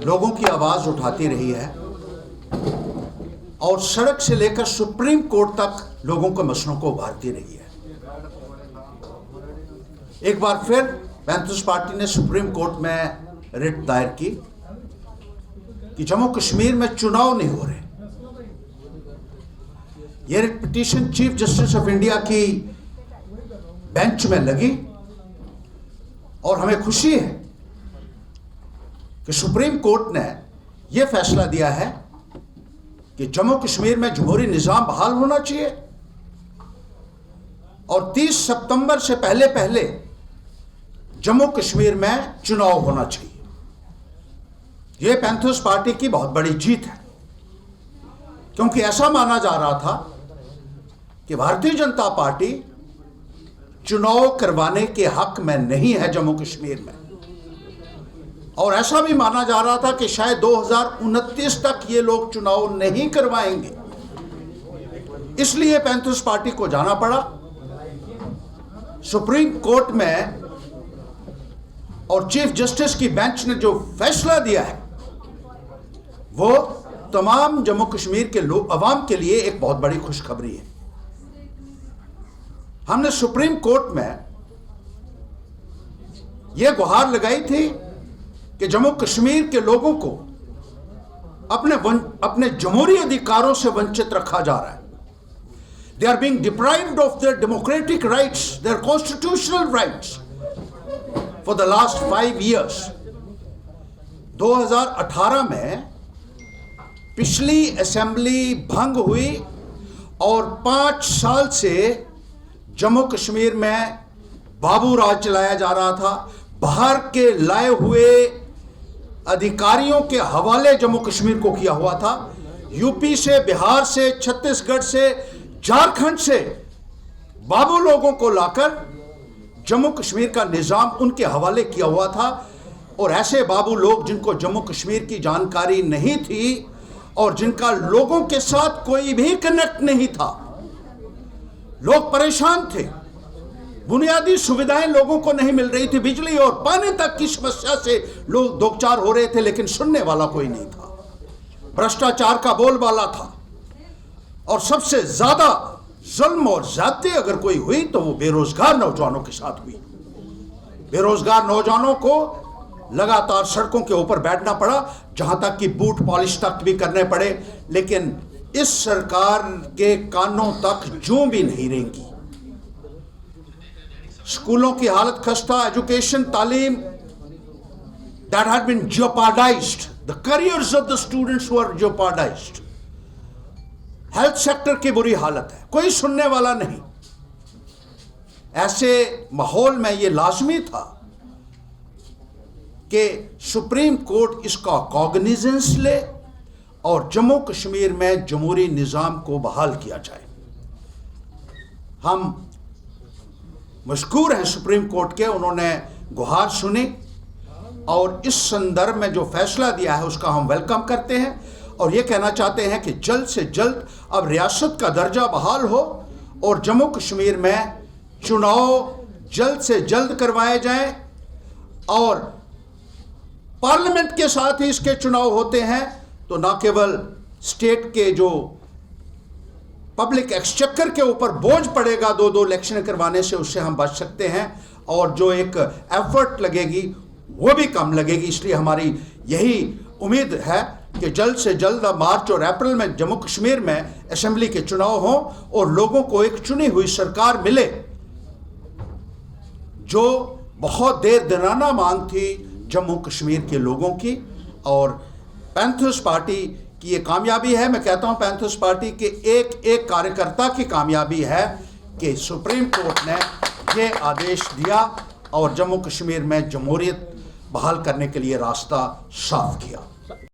लोगों की आवाज उठाती रही है और सड़क से लेकर सुप्रीम कोर्ट तक लोगों के मसलों को उभारती रही है। एक बार फिर पैंथर्स पार्टी ने सुप्रीम कोर्ट में रिट दायर की कि जम्मू कश्मीर में चुनाव नहीं हो रहे। यह writ petition chief justice of India की बेंच में लगी और हमें खुशी है कि सुप्रीम कोर्ट ने यह फैसला दिया है कि जम्मू कश्मीर में जमहूरी निजाम बहाल होना चाहिए और 30 सितंबर से पहले पहले जम्मू कश्मीर में चुनाव होना चाहिए। यह पैंथर्स पार्टी की बहुत बड़ी जीत है, क्योंकि ऐसा माना जा रहा था कि भारतीय जनता पार्टी चुनाव करवाने के हक में नहीं है जम्मू कश्मीर में, और ऐसा भी माना जा रहा था कि शायद 2029 तक ये लोग चुनाव नहीं करवाएंगे। इसलिए पैंथर्स पार्टी को जाना पड़ा सुप्रीम कोर्ट में, और चीफ जस्टिस की बेंच ने जो फैसला दिया है वो तमाम जम्मू कश्मीर के लोग अवाम के लिए एक बहुत बड़ी खुशखबरी है। हमने सुप्रीम कोर्ट में यह गुहार लगाई थी कि जम्मू कश्मीर के लोगों को अपने जमहूरी अधिकारों से वंचित रखा जा रहा है। They are being deprived of their democratic rights, their constitutional rights for the last 5 years। 2018 में पिछली असेंबली भंग हुई और 5 साल से जम्मू कश्मीर में बाबू राज चलाया जा रहा था। बाहर के लाए हुए अधिकारियों के हवाले जम्मू कश्मीर को किया हुआ था। यूपी से, बिहार से, छत्तीसगढ़ से, झारखंड से बाबू लोगों को लाकर जम्मू कश्मीर का निजाम उनके हवाले किया हुआ था, और ऐसे बाबू लोग जिनको जम्मू कश्मीर की जानकारी नहीं थी और जिनका लोगों के साथ कोई भी कनेक्ट नहीं था, लोग परेशान थे। बुनियादी सुविधाएं लोगों को नहीं मिल रही थी, बिजली और पानी तक की समस्या से लोग दो चार हो रहे थे, लेकिन सुनने वाला कोई नहीं था। भ्रष्टाचार का बोलबाला था, और सबसे ज्यादा जुल्म और ज्यादती अगर कोई हुई तो वो बेरोजगार नौजवानों के साथ हुई। बेरोजगार नौजवानों को लगातार सड़कों के ऊपर बैठना पड़ा, जहां तक कि बूट पॉलिश तक भी करने पड़े, लेकिन इस सरकार के कानों तक जूं भी नहीं रेंगी। स्कूलों की हालत खस्ता, एजुकेशन, तालीम, that had been jeopardized, the careers of the students were jeopardized। Health sector की बुरी हालत है, कोई सुनने वाला नहीं। ऐसे माहौल में यह लाजमी था कि सुप्रीम कोर्ट इसका कॉग्निजेंस ले और जम्मू कश्मीर में जमहूरी निजाम को बहाल किया जाए। हम मशकूर हैं सुप्रीम कोर्ट के, उन्होंने गुहार सुनी और इस संदर्भ में जो फैसला दिया है उसका हम वेलकम करते हैं, और ये कहना चाहते हैं कि जल्द से जल्द अब रियासत का दर्जा बहाल हो और जम्मू कश्मीर में चुनाव जल्द से जल्द करवाए जाएं, और पार्लियामेंट के साथ ही इसके चुनाव होते हैं तो ना केवल स्टेट के जो पब्लिक एक्सचेकर के ऊपर बोझ पड़ेगा 2-2 इलेक्शन करवाने से, उससे हम बच सकते हैं, और जो एक एफर्ट लगेगी वो भी कम लगेगी। इसलिए हमारी यही उम्मीद है कि जल्द से जल्द मार्च और अप्रैल में जम्मू कश्मीर में असेंबली के चुनाव हों और लोगों को एक चुनी हुई सरकार मिले, जो बहुत देर दिनाना मांग थी जम्मू कश्मीर के लोगों की। और पैंथर्स पार्टी की ये कामयाबी है, मैं कहता हूं पैंथर्स पार्टी के एक एक कार्यकर्ता की कामयाबी है कि सुप्रीम कोर्ट ने यह आदेश दिया और जम्मू कश्मीर में जमहूरियत बहाल करने के लिए रास्ता साफ किया।